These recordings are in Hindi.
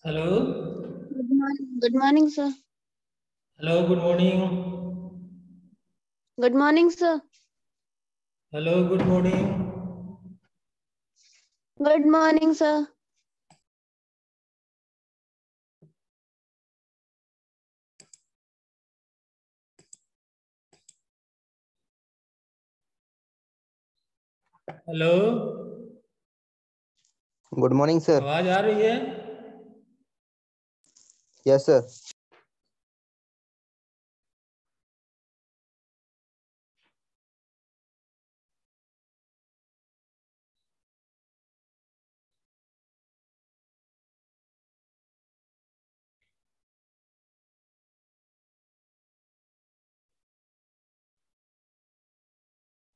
Hello. Good morning sir. Hello, good morning. Good morning sir. Hello, good morning. Good morning sir. Hello, good morning sir. आवाज आ रही है? Yes sir.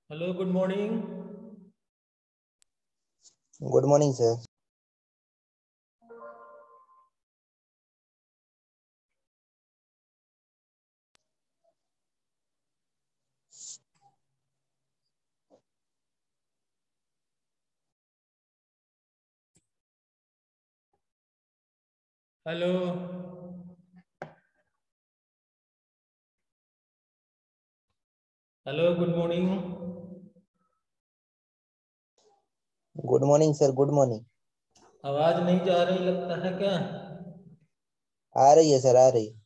Hello, good morning. Good morning sir. Hello, hello, good morning. Good morning sir. Good morning. आवाज नहीं जा रही लगता है क्या? आ रही है सर, आ रही है।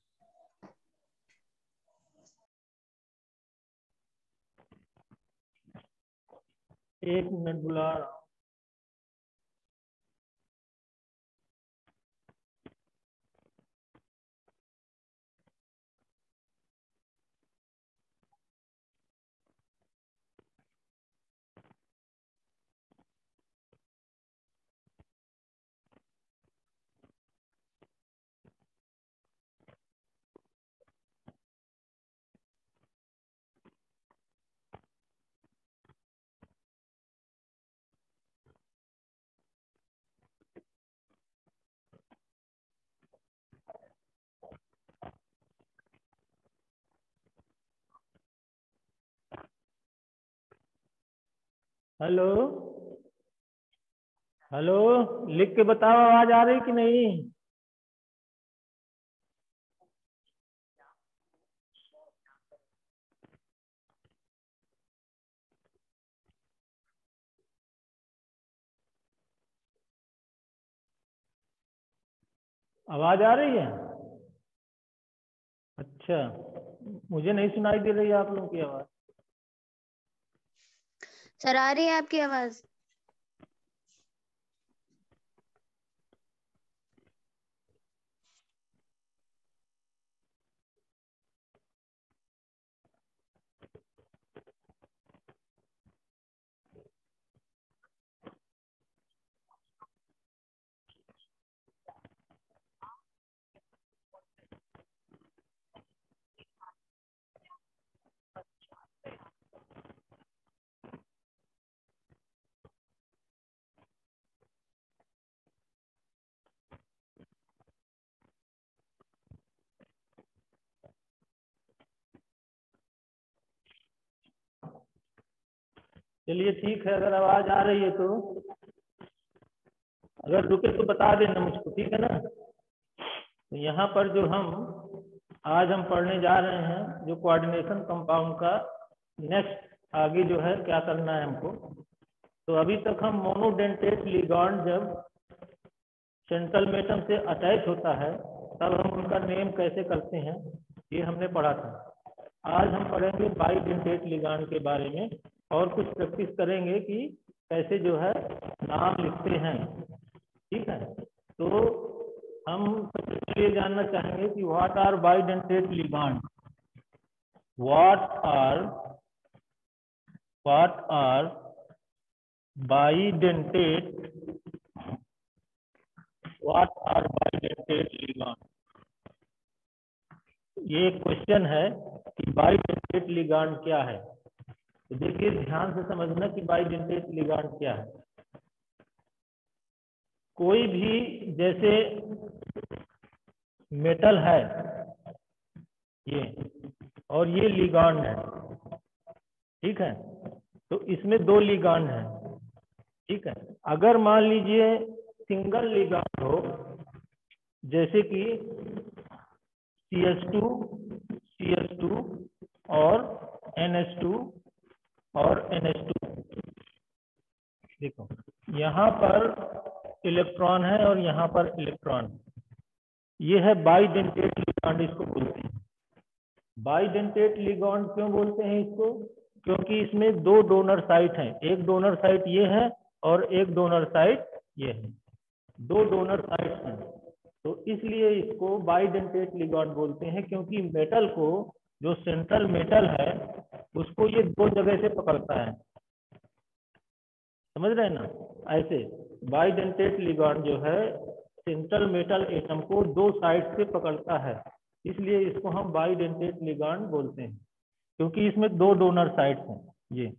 एक मिनट बुला रहा हूँ। हेलो, हेलो, लिख के बताओ आवाज आ रही कि नहीं? आवाज आ रही है? अच्छा, मुझे नहीं सुनाई दे रही है आप लोगों की आवाज। सर आ रही है आपकी आवाज। चलिए ठीक है, अगर आवाज आ रही है तो अगर रुके तो बता देना मुझको, ठीक है ना? तो यहाँ पर जो आज हम पढ़ने जा रहे हैं जो कोऑर्डिनेशन कंपाउंड का नेक्स्ट आगे जो है क्या करना है हमको। तो अभी तक हम मोनोडेंटेट लिगांड जब सेंट्रल मेटम से अटैच होता है तब हम उनका नेम कैसे करते हैं ये हमने पढ़ा था। आज हम पढ़ेंगे बाइडेंटेट लिगांड के बारे में और कुछ प्रैक्टिस करेंगे कि कैसे जो है नाम लिखते हैं, ठीक है? तो हम सबसे ये जानना चाहेंगे कि what are bidentate ligand, what are bidentate ligand. ये क्वेश्चन है कि बाइडेंटेट लिगांड क्या है। तो देखिए ध्यान से समझना कि बाइडेंटेट लिगांड क्या है। कोई भी जैसे मेटल है ये, और ये लिगांड है, ठीक है, तो इसमें दो लिगांड है, ठीक है। अगर मान लीजिए सिंगल लिगांड हो, जैसे कि CH2 और NH2 और NH2, देखो यहाँ पर इलेक्ट्रॉन है और यहाँ पर इलेक्ट्रॉन, ये है बाइडेंटेट लिगांड इसको बोलते हैं। बाइडेंटेट लिगांड क्यों बोलते हैं इसको? क्योंकि इसमें दो डोनर साइट हैं, एक डोनर साइट ये है और एक डोनर साइट ये है, दो डोनर साइट हैं, तो इसलिए इसको बाइडेंटेट लिगांड बोलते हैं। क्योंकि मेटल को, जो सेंट्रल मेटल है, उसको ये दो जगह से पकड़ता है, समझ रहे हैं ना। ऐसे बाइडेंटेट लिगांड जो है सेंट्रल मेटल एटम को दो साइड से पकड़ता है, इसलिए इसको हम बाइडेंटेट लिगांड बोलते हैं। क्योंकि इसमें दो डोनर साइट्स हैं, ये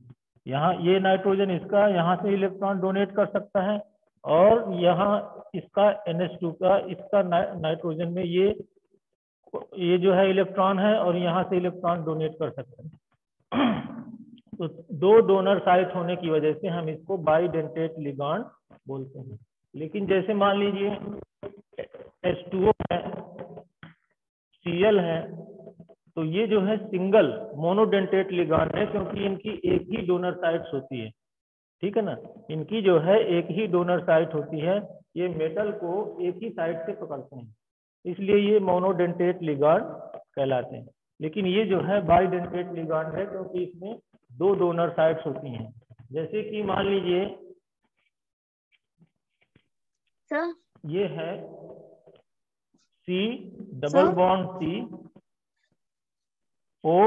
यहाँ ये नाइट्रोजन इसका यहाँ से इलेक्ट्रॉन डोनेट कर सकता है, और यहाँ इसका NH2 का इसका नाइट्रोजन में ये जो है इलेक्ट्रॉन है, और यहाँ से इलेक्ट्रॉन डोनेट कर सकते हैं। तो दो डोनर साइट होने की वजह से हम इसको बाइडेंटेट लिगांड बोलते हैं। लेकिन जैसे मान लीजिए H2O है, Cl है, तो ये जो है सिंगल मोनोडेंटेट लिगांड है, क्योंकि इनकी एक ही डोनर साइट्स होती है, ठीक है ना। इनकी जो है एक ही डोनर साइट होती है, ये मेटल को एक ही साइड से पकड़ते हैं, इसलिए ये मोनोडेंटेट लिगांड कहलाते हैं। लेकिन ये जो है बाइडेंटेट लिगांड है, क्योंकि इसमें दो डोनर साइट्स होती हैं। जैसे कि मान लीजिए सर ये है C double bond C O,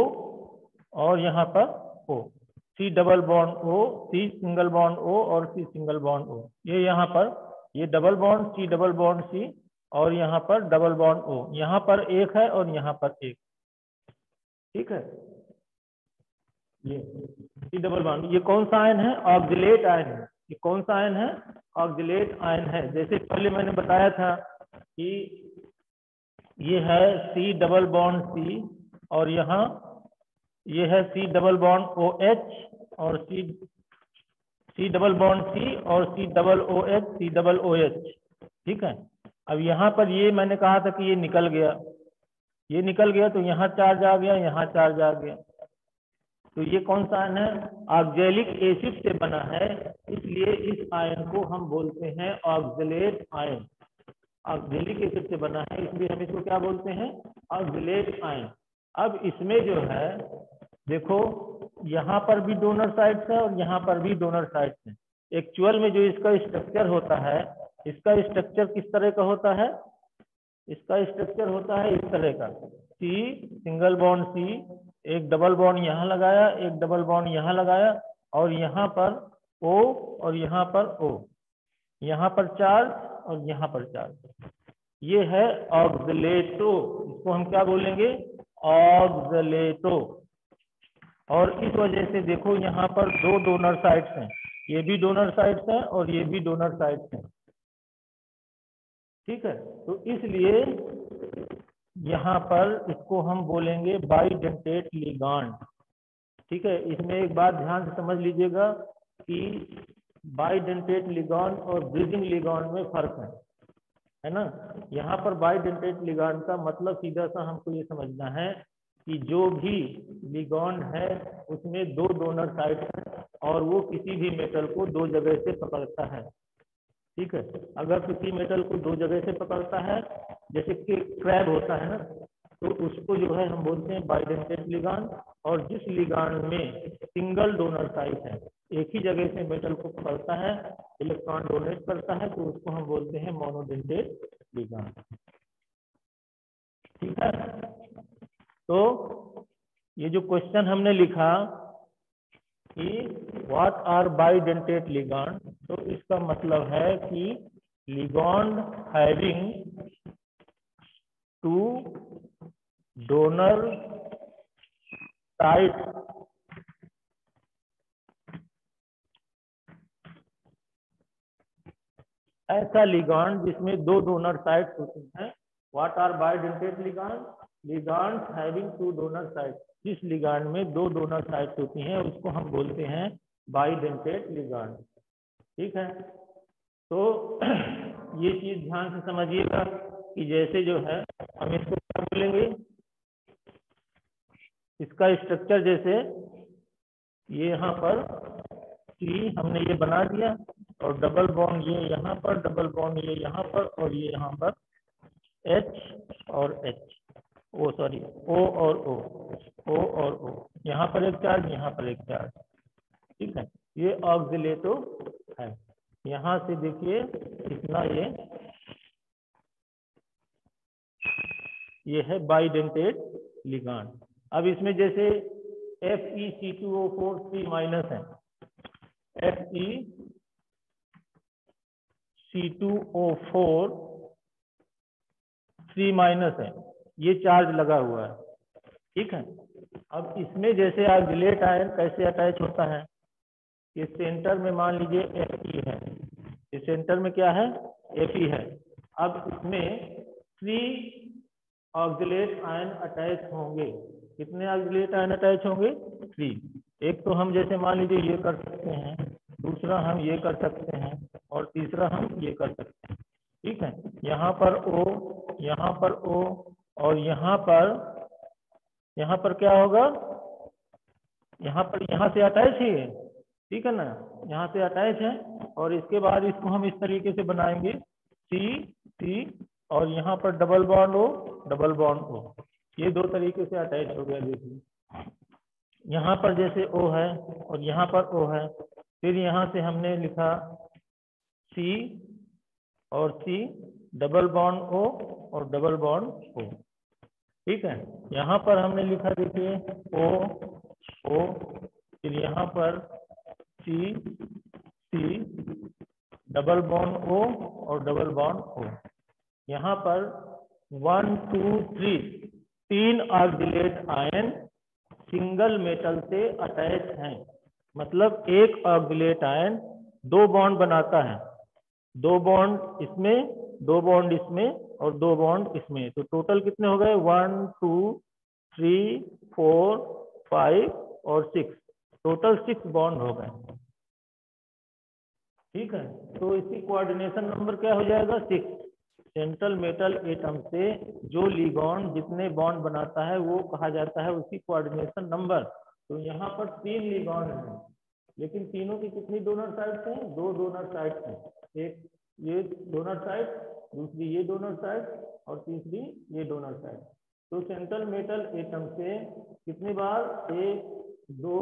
और यहाँ पर O, C double bond O, C single bond O और C सिंगल बॉन्ड O। ये यहाँ पर ये double bond C double bond C, और यहाँ पर डबल बॉन्ड O, यहाँ पर एक है और यहाँ पर एक, ठीक है। ये C डबल बॉन्ड, ये कौन सा आयन है? ऑक्जिलेट आयन है। ये कौन सा आयन है? ऑक्जिलेट आयन है। जैसे पहले मैंने बताया था कि ये है C डबल बॉन्ड C, और यहाँ ये है C डबल बॉन्ड OH और C डबल बॉन्ड C और C double OH C double OH, ठीक है। अब यहाँ पर ये मैंने कहा था कि ये निकल गया, ये निकल गया, तो यहाँ चार्ज आ गया, यहाँ चार्ज आ गया, तो ये कौन सा आयन है? ऑक्जेलिक एसिड से बना है, इसलिए इस आयन को हम बोलते हैं ऑक्जेलेट आयन। ऑक्जेलिक एसिड से बना है, इसलिए हम इसको क्या बोलते हैं? Oxalate ion. अब इसमें जो है देखो, यहाँ पर भी डोनर साइट्स है और यहाँ पर भी डोनर साइट्स है। एक्चुअल में जो इसका स्ट्रक्चर होता है, इसका स्ट्रक्चर किस तरह का होता है? इसका स्ट्रक्चर होता है इस तरह का, C सिंगल बॉन्ड C, एक डबल बॉन्ड यहाँ लगाया, एक डबल बॉन्ड यहाँ लगाया, और यहाँ पर O और यहाँ पर O, यहाँ पर चार्ज और यहाँ पर चार्ज, ये है ऑक्जिलेटो। इसको हम क्या बोलेंगे? ऑक्जिलेटो। और इस वजह से देखो यहाँ पर दो डोनर साइट्स हैं, ये भी डोनर साइट्स हैं और ये भी डोनर साइट्स हैं, ठीक है। तो इसलिए यहाँ पर इसको हम बोलेंगे बाइडेंटेट लिगांड, ठीक है। इसमें एक बात ध्यान से समझ लीजिएगा कि बाइडेंटेट लिगांड और ब्रिजिंग लिगांड में फर्क है ना। यहाँ पर बाइडेंटेट लिगांड का मतलब सीधा सा हमको ये समझना है कि जो भी लिगांड है उसमें दो डोनर साइट है, और वो किसी भी मेटल को दो जगह से पकड़ता है, ठीक है। अगर किसी मेटल को दो जगह से पकड़ता है, जैसे कि क्रैब होता है ना, तो उसको जो है हम बोलते हैं बाइडेंटेट लिगांड। और जिस लिगांड में सिंगल डोनर साइट है, एक ही जगह से मेटल को पकड़ता है, इलेक्ट्रॉन डोनेट करता है, तो उसको हम बोलते हैं मोनोडेंटेट लिगांड। ठीक है। तो ये जो क्वेश्चन हमने लिखा कि व्हाट आर बाइडेंटेट लिगांड, तो इसका मतलब है कि ligand having two donor site ऐसा लिगांड जिसमें दो डोनर साइट्स होती हैं। What are bidentate ligand, ligand having two donor sites, जिस लिगांड में दो डोनर साइट्स होती हैं उसको हम बोलते हैं बाइडेंटेट लिगांड। ठीक है। तो ये चीज ध्यान से समझिएगा कि जैसे जो है हम इसको क्या बोलेंगे, इसका स्ट्रक्चर जैसे ये यहाँ पर सी हमने ये बना दिया और डबल बॉन्ड ये यहाँ पर, डबल बॉन्ड ये यहाँ पर और ये यहाँ पर H और H, ओ सॉरी O और O और O, यहाँ पर एक चार्ज, यहाँ पर एक चार्ज। ठीक है, ये ऑक्सिलेटो है। यहाँ से देखिए इतना ये है बाइडेंटेट लिगांड। अब इसमें जैसे FeC2O4 3 माइनस है, FeC2O4 3 माइनस है, ये चार्ज लगा हुआ है। ठीक है। अब इसमें जैसे ऑक्सिलेट आयन कैसे अटैच होता है, ये सेंटर में मान लीजिए Fe है, इस सेंटर में क्या है Fe है। अब इसमें 3 ऑक्सिलेट आयन अटैच होंगे। कितने ऑक्सिलेट आयन अटैच होंगे? 3। एक तो हम जैसे मान लीजिए ये कर सकते हैं, दूसरा हम ये कर सकते हैं और तीसरा हम ये कर सकते हैं। ठीक है, यहाँ पर O, यहाँ पर O और यहाँ पर क्या होगा, यहाँ से अटैच है ये। ठीक है ना, यहाँ से अटैच है और इसके बाद इसको हम इस तरीके से बनाएंगे C और यहाँ पर double bond O, double bond O, ये दो तरीके से अटैच हो गया। देखिए यहाँ पर जैसे O है और यहाँ पर O है, फिर यहाँ से हमने लिखा C और C, डबल बॉन्ड O और डबल बॉन्ड O। ठीक है, यहाँ पर हमने लिखा देखिए O, फिर यहाँ पर C, डबल बॉन्ड O और डबल बॉन्ड O। यहाँ पर 1 2 3 ऑक्सिलेट आयन सिंगल मेटल से अटैच हैं। मतलब एक ऑक्सिलेट आयन 2 बॉन्ड बनाता है, 2 बॉन्ड इसमें, 2 बॉन्ड इसमें और 2 बॉन्ड इसमें। तो टोटल कितने हो गए? 1 2 3 4 5 और 6, टोटल 6 बॉन्ड हो गए। ठीक है, तो इसकी कोऑर्डिनेशन नंबर क्या हो जाएगा? 6। सेंट्रल मेटल एटम से जो लिगांड जितने बॉन्ड बनाता है वो कहा जाता है उसकी कोऑर्डिनेशन नंबर। तो यहाँ पर 3 लिगांड हैं, लेकिन तीनों की कितनी डोनर साइड्स हैं? 2 डोनर साइड्स हैं। एक ये डोनर साइड, दूसरी ये डोनर साइड और तीसरी ये डोनर साइड। तो सेंट्रल मेटल एटम से कितनी बार? 1 2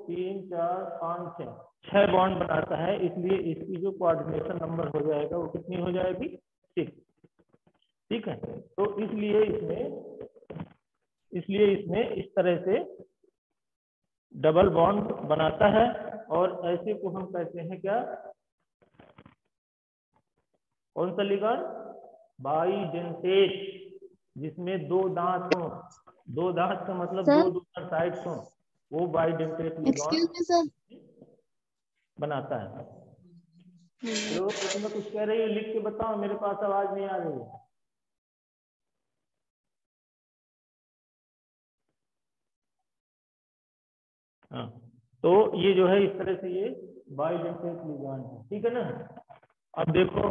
3 4 5 6 बॉन्ड बनाता है, इसलिए इसकी जो कोऑर्डिनेशन नंबर हो जाएगा वो कितनी हो जाएगी? 6। ठीक है, तो इसलिए इसमें इस तरह से डबल बॉन्ड बनाता है और ऐसे को हम कहते हैं क्या? कौन सा लिगांड? बाइडेंटेट, जिसमें 2 दांत हो। 2 दांत का मतलब 2 डोनर साइड्स हो, वो बाइडेंटेट लिगांड बनाता है। तो इसमें कुछ कह रही है, लिख के बताओ, मेरे पास आवाज नहीं आ रही है। हाँ, तो ये जो है इस तरह से ये बाइडेंटेट लिगांड है। ठीक है ना। अब देखो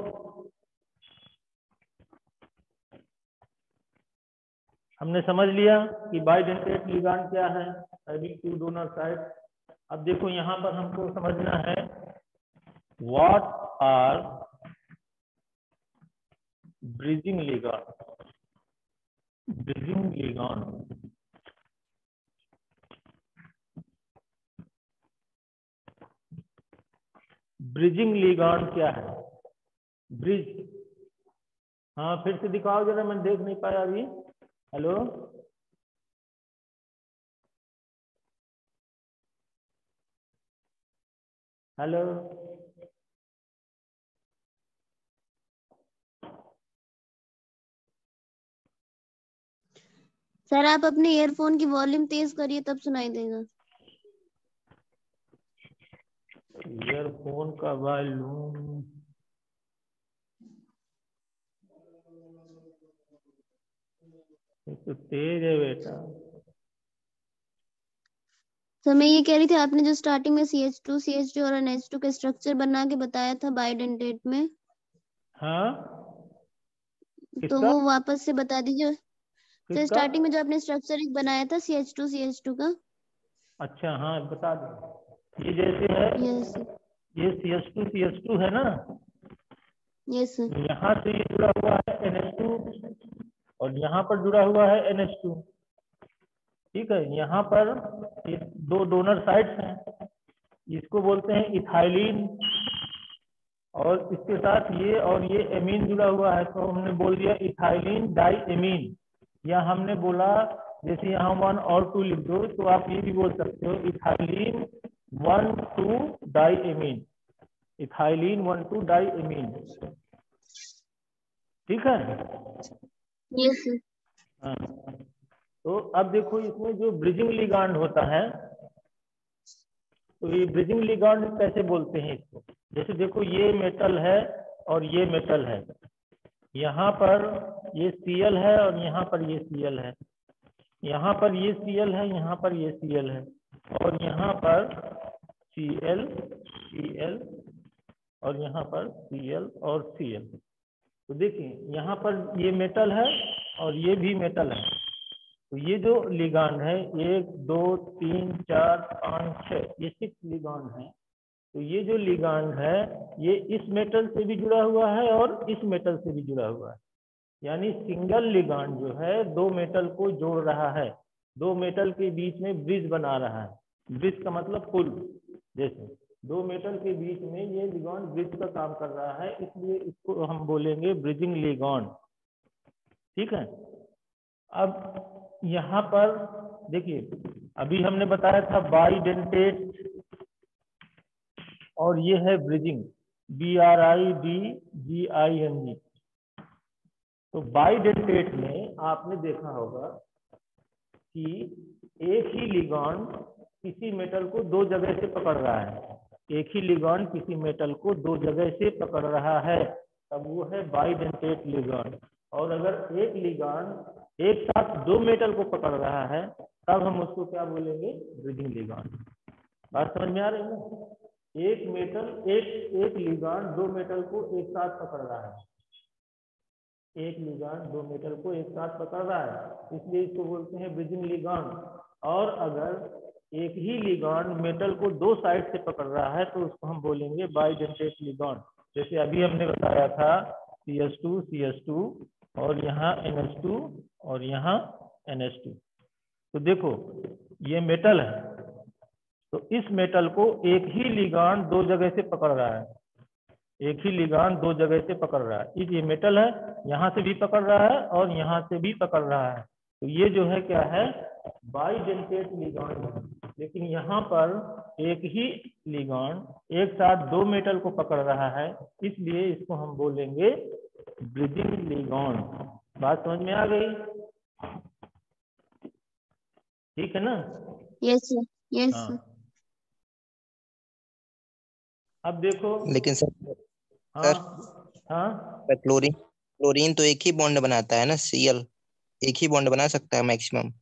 हमने समझ लिया कि बाइडेंटेट लिगांड क्या है, हैविंग 2 डोनर साइड। अब देखो यहाँ पर हमको समझना है what are bridging ligand. Bridging ligand bridging ligand क्या है? ब्रिज, हाँ फिर से दिखाओ जरा, मैं देख नहीं पाया अभी। हेलो, हेलो, सर आप अपने ईयरफोन की वॉल्यूम तेज करिए तब सुनाई देगा। ईयरफोन का वॉल्यूम तो तेज है बेटा। सर मैं ये कह रही थी, आपने जो स्टार्टिंग में CH2 CH2 और NH2 का स्ट्रक्चर बना के बताया था बाइडेंटेट में, हाँ, तो किसका वो वापस से बता दीजिए। सर किसका? स्टार्टिंग में जो आपने स्ट्रक्चर एक बनाया था CH2 CH2 का। अच्छा हाँ, बता दो। ये जैसे है, यस ये CH2 है ना, यस सर। यहाँ से ये जुड़ा हुआ है NH2 और यहाँ पर जुड़ा हुआ है NH2। ठीक है, यहाँ पर ये दो डोनर साइड्स हैं, इसको बोलते हैं इथाइलिन, और इसके साथ ये और ये एमीन जुड़ा हुआ है, तो हमने बोल दिया इथाइलिन डाई एमीन। या हमने बोला जैसे यहाँ 1 और 2 लिख दो, तो आप ये भी बोल सकते हो ethylene 1,2 diamine, ethylene 1,2 diamine. ठीक है। Yes sir. हाँ, तो अब देखो इसमें जो ब्रिजिंग लिगांड होता है, तो ये ब्रिजिंग लिगांड कैसे बोलते हैं इसको? जैसे देखो ये मेटल है और ये मेटल है, यहाँ पर ये Cl है और यहाँ पर ये Cl है, यहाँ पर ये Cl है, यहाँ पर ये Cl है, और यहाँ पर Cl Cl और यहाँ पर Cl और Cl। तो देखिए यहाँ पर ये मेटल है और ये भी मेटल है, तो ये जो लिगांड है 1 2 3 4 5 6, ये 6 लिगांड है। तो ये जो लिगांड है ये इस मेटल से भी जुड़ा हुआ है और इस मेटल से भी जुड़ा हुआ है, यानी सिंगल लिगांड जो है दो मेटल को जोड़ रहा है, दो मेटल के बीच में ब्रिज बना रहा है। ब्रिज का मतलब पुल, जैसे दो मेटल के बीच में ये लिगांड ब्रिज का काम कर रहा है, इसलिए इसको हम बोलेंगे ब्रिजिंग लिगांड। ठीक है। अब यहाँ पर देखिए, अभी हमने बताया था बाइडेंटेट, और ये है ब्रिजिंग, BRIDGING। तो बाइडेंटेट में आपने देखा होगा कि एक ही लिगांड किसी मेटल को दो जगह से पकड़ रहा है, एक ही लिगांड किसी मेटल को दो जगह से पकड़ रहा है, तब वो है बाइडेंटेट लिगांड। और अगर एक लिगांड एक साथ दो मेटल को पकड़ रहा है, तब हम उसको क्या बोलेंगे? Bridging ligand. बात समझ में आ रही है ना? एक मेटल एक लिगांड दो मेटल को एक साथ पकड़ रहा है, एक लिगांड दो मेटल को एक साथ पकड़ रहा है, इसलिए इसको बोलते हैं ब्रिजिंग लिगांड। और अगर एक ही लिगांड मेटल को दो साइड से पकड़ रहा है, तो उसको हम बोलेंगे बाइडेंटेट लिगांड। जैसे अभी हमने बताया था CH2 और यहाँ NH2 और यहाँ NH2। तो देखो ये मेटल है, तो इस मेटल को एक ही लिगांड दो जगह से पकड़ रहा है, एक ही लिगांड दो जगह से पकड़ रहा है। ये मेटल है, यहाँ से भी पकड़ रहा है और यहाँ से भी पकड़ रहा है, तो ये जो है क्या है? बाइडेंटेट लिगांड है। लेकिन यहाँ पर एक ही लिगांड एक साथ दो मेटल को पकड़ रहा है, इसलिए इसको हम बोलेंगे ब्रिजिंग लिगांड। बात समझ में आ गई? ठीक है ना? Yes sir. यस हाँ, सर। लेकिन अब देखो। सर हाँ हाँ, क्लोरीन क्लोरीन तो एक ही बॉन्ड बनाता है ना, Cl एक ही बॉन्ड बना सकता है मैक्सिमम।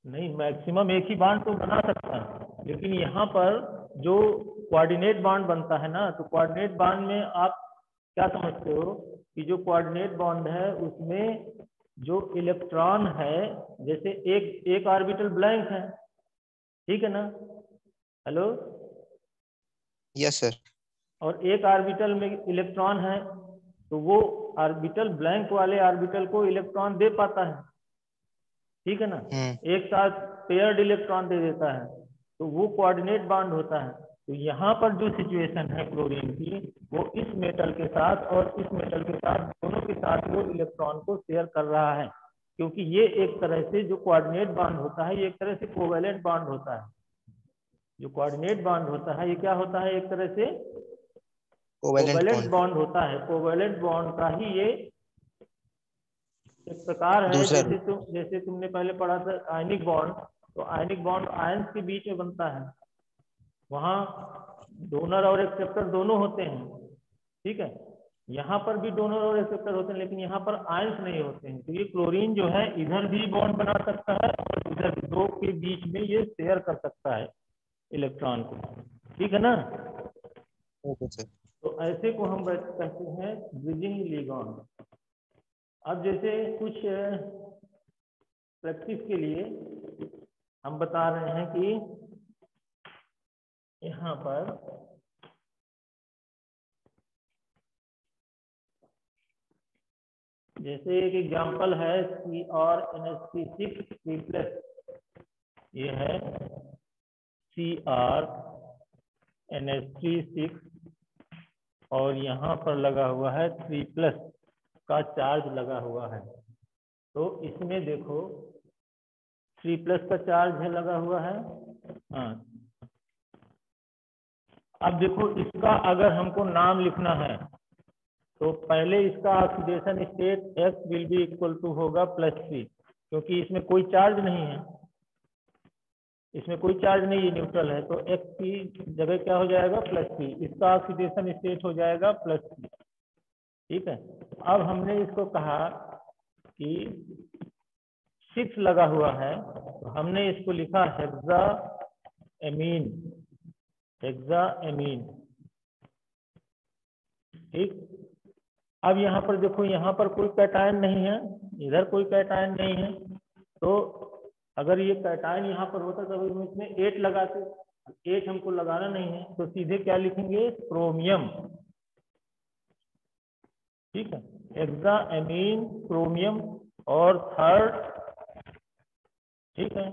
नहीं, मैक्सिमम एक ही बांड तो बना सकता है, लेकिन यहाँ पर जो कोऑर्डिनेट बांड बनता है ना, तो कोऑर्डिनेट बांड में आप क्या समझते हो कि जो कोऑर्डिनेट बॉन्ड है उसमें जो इलेक्ट्रॉन है, जैसे एक ऑर्बिटल ब्लैंक है, ठीक है ना? हेलो? Yes sir. और एक ऑर्बिटल में इलेक्ट्रॉन है, तो वो ऑर्बिटल ब्लैंक वाले ऑर्बिटल को इलेक्ट्रॉन दे पाता है, ठीक है ना? एक साथ पेयर्ड इलेक्ट्रॉन दे देता है, तो वो कोऑर्डिनेट बॉन्ड होता है। तो यहाँ पर जो सिचुएशन है क्लोरीन की, वो इस मेटल के साथ और इस मेटल के साथ, दोनों के साथ वो इलेक्ट्रॉन को शेयर कर रहा है। क्योंकि ये एक तरह से जो कोऑर्डिनेट बॉन्ड होता है ये एक तरह से कोवैलेंट बॉन्ड होता है। जो कोऑर्डिनेट बॉन्ड होता है ये क्या होता है, एक तरह से कोवैलेंट बॉन्ड होता है। कोवैलेंट बॉन्ड का ही ये एक प्रकार है। जैसे तुमने पहले पढ़ा था आयनिक बॉन्ड, तो आयनिक बॉन्ड आयंस के बीच में बनता है, वहां डोनर और एक्सेप्टर दोनों होते हैं, ठीक है। यहाँ पर भी डोनर और एक्सेप्टर होते हैं, लेकिन यहाँ पर आयंस नहीं होते हैं। तो ये क्लोरीन जो है इधर भी बॉन्ड बना सकता है और इधर भी, दो के बीच में ये शेयर कर सकता है इलेक्ट्रॉन को, ठीक है ना। तो ऐसे को हम कहते हैं ब्रिजिंग लिगैंड। अब जैसे कुछ प्रैक्टिस के लिए हम बता रहे हैं कि यहाँ पर जैसे एक एग्जांपल है CrNH3 ये है CrNH3 और यहाँ पर लगा हुआ है 3+ का चार्ज लगा हुआ है। तो इसमें देखो 3+ का चार्ज है लगा हुआ है। हाँ, अब देखो इसका अगर हमको नाम लिखना है तो पहले इसका oxidation state X will be equal to होगा +3, क्योंकि इसमें कोई चार्ज नहीं है, इसमें कोई चार्ज नहीं है, न्यूट्रल है। तो X की जगह क्या हो जाएगा +3, इसका ऑक्सीडेशन स्टेट हो जाएगा +3, ठीक है। अब हमने इसको कहा कि 6 लगा हुआ है, तो हमने इसको लिखा हेक्साएमीन, ठीक। अब यहाँ पर देखो, यहाँ पर कोई कैटायन नहीं है, इधर कोई कैटायन नहीं है, तो अगर ये कैटायन यहाँ पर होता तो हम इसमें 8 लगाते, 8 हमको लगाना नहीं है, तो सीधे क्या लिखेंगे क्रोमियम, ठीक है। हेक्साएमीन क्रोमियम और थर्ड, ठीक है,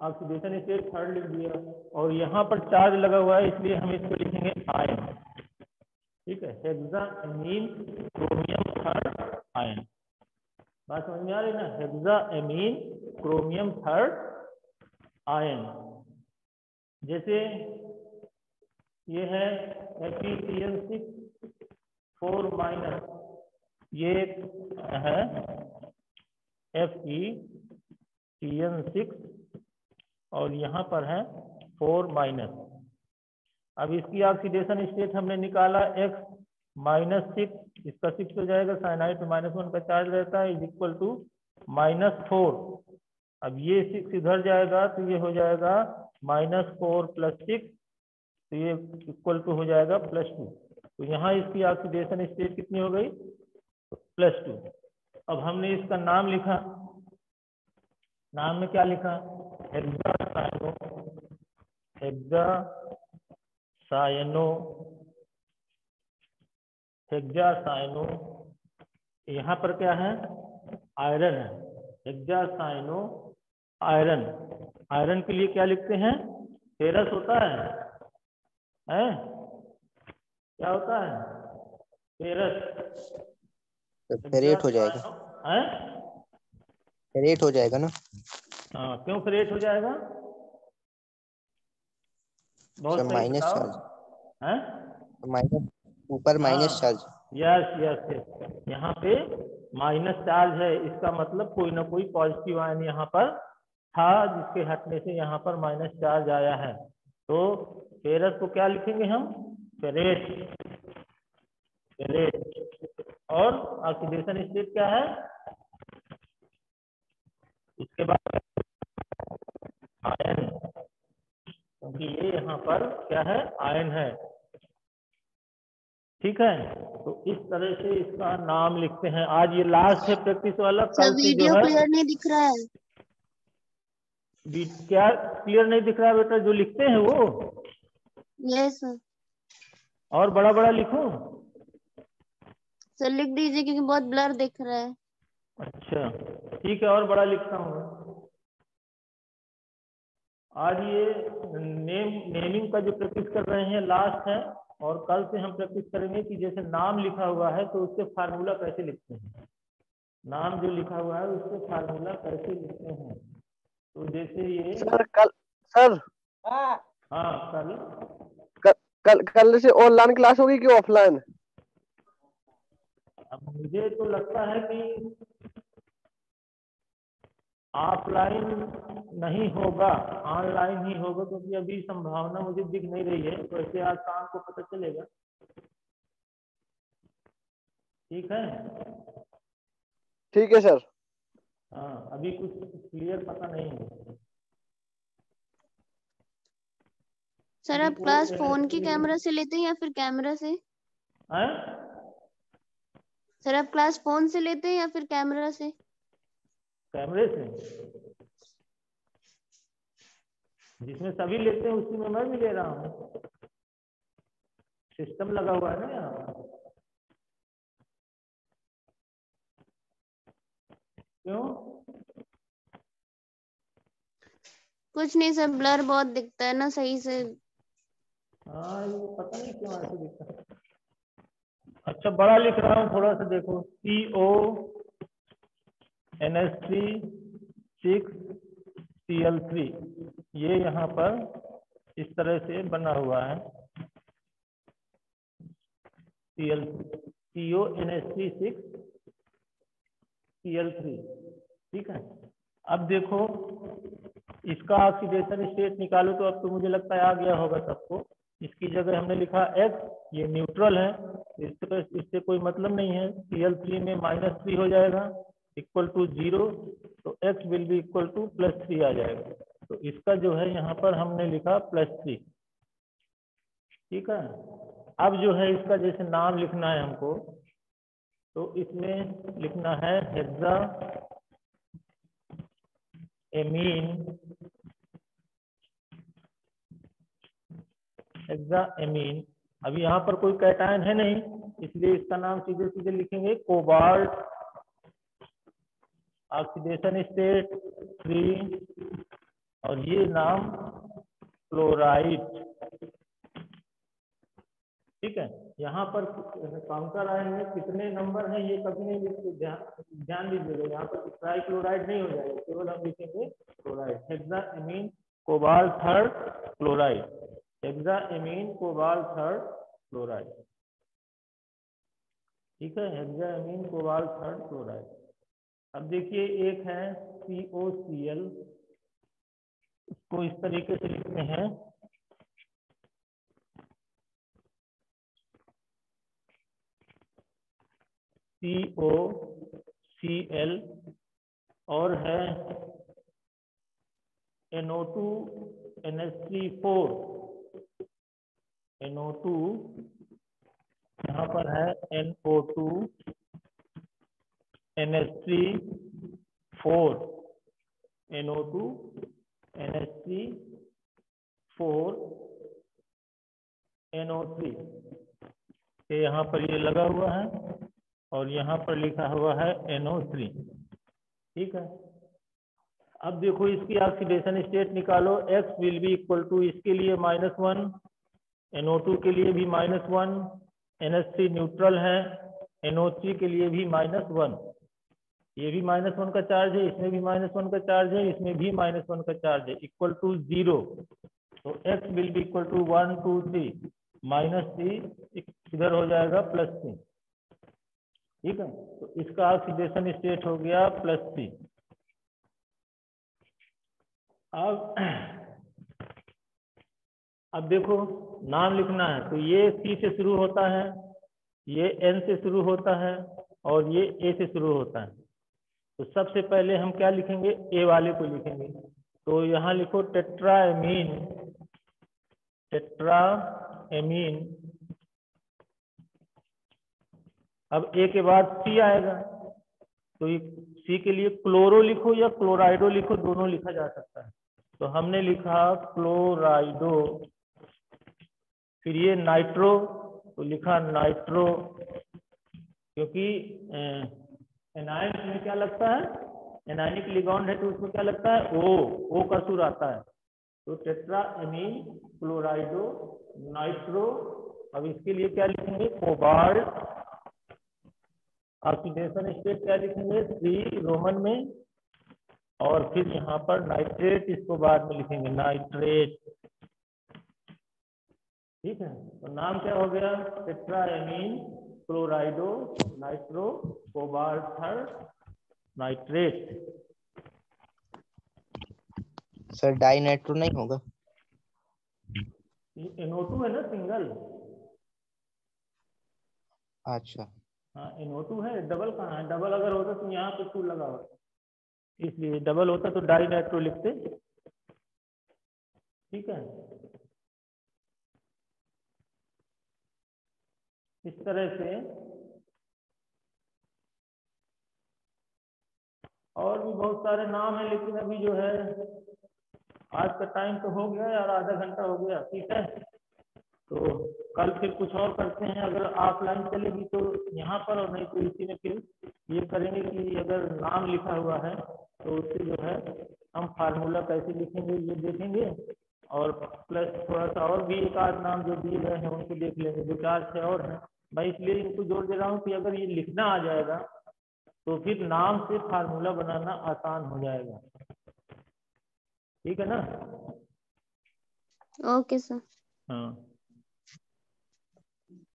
ऑक्सीडेशन स्टेट थर्ड लिख दिया। और यहाँ पर चार्ज लगा हुआ है इसलिए हम इसको लिखेंगे आयन, ठीक है। हेक्साएमीन क्रोमियम थर्ड आयन, बात समझ में आ रही ना। हेक्साएमीन क्रोमियम थर्ड आयन। जैसे ये है FeCN6 4-, ये है FeCN6 और यहाँ पर है 4-। अब इसकी ऑक्सीडेशन स्टेट हमने निकाला X-6, इसका 6 हो जाएगा, साइनाइड पे -1 का चार्ज रहता है, इज इक्वल टू -4। अब ये 6 इधर जाएगा तो ये हो जाएगा -4 + 6, तो ये इक्वल टू हो जाएगा +2। तो यहाँ इसकी ऑक्सीडेशन स्टेट कितनी हो गई +2। अब हमने इसका नाम लिखा, नाम में क्या लिखा हेक्सासाइनो, यहाँ पर क्या है आयरन है, हेक्सासाइनो आयरन। आयरन के लिए क्या लिखते हैं फेरस होता है, क्या होता है फेरस, तो फेरेट हो जाएगा, फेरेट हो जाएगा ना। हाँ, क्यों फेरेट हो जाएगा, बहुत सही माइनस बताओ, चार्ज, माइनस ऊपर माइनस चार्ज। यस, यहाँ पे माइनस चार्ज है, इसका मतलब कोई ना कोई पॉजिटिव आयन यहाँ पर था जिसके हटने से यहाँ पर माइनस चार्ज आया है। तो फेरस को क्या लिखेंगे हम फेरेट, और ऑक्सीडेशन स्टेट क्या है उसके बाद आयन, क्योंकि ये यहाँ पर क्या है आयन है, ठीक है। तो इस तरह से इसका नाम लिखते हैं। आज ये लास्ट है प्रैक्टिस वाला, कल से जो है क्लियर नहीं दिख रहा है, क्या क्लियर नहीं दिख रहा है बेटा, जो लिखते हैं वो यस सर। और बड़ा बड़ा लिखूं, सर लिख दीजिए क्योंकि बहुत ब्लर दिख रहा है। अच्छा ठीक है, और बड़ा लिखता हूँ। आज ये नेमिंग का जो प्रैक्टिस कर रहे हैं लास्ट है, और कल से हम प्रैक्टिस करेंगे कि जैसे नाम लिखा हुआ है तो उसके फार्मूला कैसे लिखते हैं। नाम जो लिखा हुआ है उससे फार्मूला कैसे लिखते हैं। तो जैसे ये सर कल सर हाँ कल कल से ऑनलाइन क्लास होगी कि ऑफलाइन? अब मुझे तो लगता है कि ऑफलाइन नहीं होगा, ऑनलाइन ही होगा, क्योंकि अभी संभावना मुझे दिख नहीं रही है। तो ऐसे आज शाम को पता चलेगा। ठीक है। ठीक है सर। हाँ अभी कुछ क्लियर पता नहीं है। सर आप क्लास फोन के कैमरा से लेते हैं या फिर कैमरा से? हैं? सर आप क्लास फोन से लेते हैं या फिर कैमरा से? कैमरे से, जिसमें सभी लेते हैं उसी में मैं भी ले रहा हूँ। सिस्टम लगा हुआ है ना यहाँ। क्यों? कुछ नहीं सर, ब्लर बहुत दिखता है ना सही से। हाँ ये पता नहीं क्यों ऐसे दिखता है। अच्छा बड़ा लिख रहा हूँ, थोड़ा सा देखो। CONS3 6Cl3 ये यहाँ पर इस तरह से बना हुआ है। CONS3 6Cl3। ठीक है। अब देखो इसका ऑक्सीडेशन स्टेट निकालो, तो अब तो मुझे लगता है आ गया होगा सबको। इसकी जगह हमने लिखा X, ये न्यूट्रल है, इससे कोई मतलब नहीं है। Cl3 में -3 हो जाएगा इक्वल टू 0, तो X will be equal to +3 आ जाएगा। तो इसका जो है यहाँ पर हमने लिखा +3। ठीक है। अब जो है इसका जैसे नाम लिखना है हमको, तो इसमें लिखना है हेक्साएमीन। अभी यहाँ पर कोई कैटायन है नहीं, इसलिए इसका नाम सीधे सीधे लिखेंगे कोबाल्ट, ऑक्सीडेशन स्टेट 3, और ये नाम क्लोराइड। ठीक है। यहाँ पर काउंटर आएंगे, कितने नंबर हैं ये कभी नहीं लिखते, ध्यान दीजिएगा। यहाँ पर ट्राइक्लोराइड नहीं हो जाएगा, केवल हम लिखेंगे chloride. Hexaammine cobalt third chloride, hexaammine cobalt third chloride. ठीक है, हेक्साएमीन कोबाल्ट थर्ड क्लोराइड। अब देखिए एक है COCl, इसको इस तरीके से लिखते हैं COCl, और है NO2NH3 4, NO2 यहाँ पर है NO2NH3 4, NO2NH3 4 NO3, ये यहाँ पर ये लगा हुआ है, और यहाँ पर लिखा हुआ है NO3। ठीक है। अब देखो इसकी ऑक्सीडेशन स्टेट निकालो। X will be equal to, इसके लिए -1, NO2 के लिए भी -1, NH3 न्यूट्रल है, NO3 के लिए भी -1, ये भी -1 का चार्ज है, इसमें भी -1 का चार्ज है, इसमें भी -1 का चार्ज है, इक्वल टू 0। तो X will be equal to 1 2 3, -3 इधर हो जाएगा +3। ठीक है। तो इसका ऑक्सीडेशन स्टेट हो गया +3। अब देखो नाम लिखना है, तो ये C से शुरू होता है, ये N से शुरू होता है, और ये A से शुरू होता है। तो सबसे पहले हम क्या लिखेंगे, A वाले को लिखेंगे। तो यहाँ लिखो टेट्राएमीन, टेट्राएमीन। अब A के बाद C आएगा, तो C के लिए क्लोरो लिखो या क्लोराइडो लिखो, दोनों लिखा जा सकता है। तो हमने लिखा क्लोराइडो। फिर ये नाइट्रो, तो लिखा नाइट्रो, क्योंकि एनायन में क्या लगता है, एनायनिक लिगॉन्ड है, तो उसमें क्या लगता है, O का सुर आता है। तो टेट्राएमीन क्लोराइडो नाइट्रो। अब इसके लिए क्या लिखेंगे, कोबाल्ट, ऑक्सीडेशन स्टेट क्या लिखेंगे, 3 रोमन में, और फिर यहाँ पर नाइट्रेट इसको बाद में लिखेंगे, नाइट्रेट। ठीक है, तो नाम क्या हो गया, tetraammine chlorido nitro cobalt nitrate. Sir di nitro नहीं होगा? NO2 है ना सिंगल। अच्छा हाँ NO2 है, डबल कहाँ है, डबल अगर होता तो यहाँ पे 2 लगा होता, इसलिए डबल होता तो डाई नाइट्रो लिखते। ठीक है, इस तरह से और भी बहुत सारे नाम है, लेकिन अभी जो है आज का टाइम तो हो गया यार, आधा घंटा हो गया। ठीक है, तो कल फिर कुछ और करते हैं, अगर ऑफलाइन चलेगी तो यहाँ पर, और नहीं तो इसी में फिर ये करेंगे कि अगर नाम लिखा हुआ है तो उससे जो है हम फार्मूला कैसे लिखेंगे ये देखेंगे, और प्लस थोड़ा सा और भी एक आध नाम जो दिए गए हैं उनको देख लेंगे, 2-4 और हैं। मैं इसलिए इनको जोड़ दे रहा हूँ कि अगर ये लिखना आ जाएगा तो फिर नाम से फार्मूला बनाना आसान हो जाएगा। ठीक है ना? Okay sir. हाँ।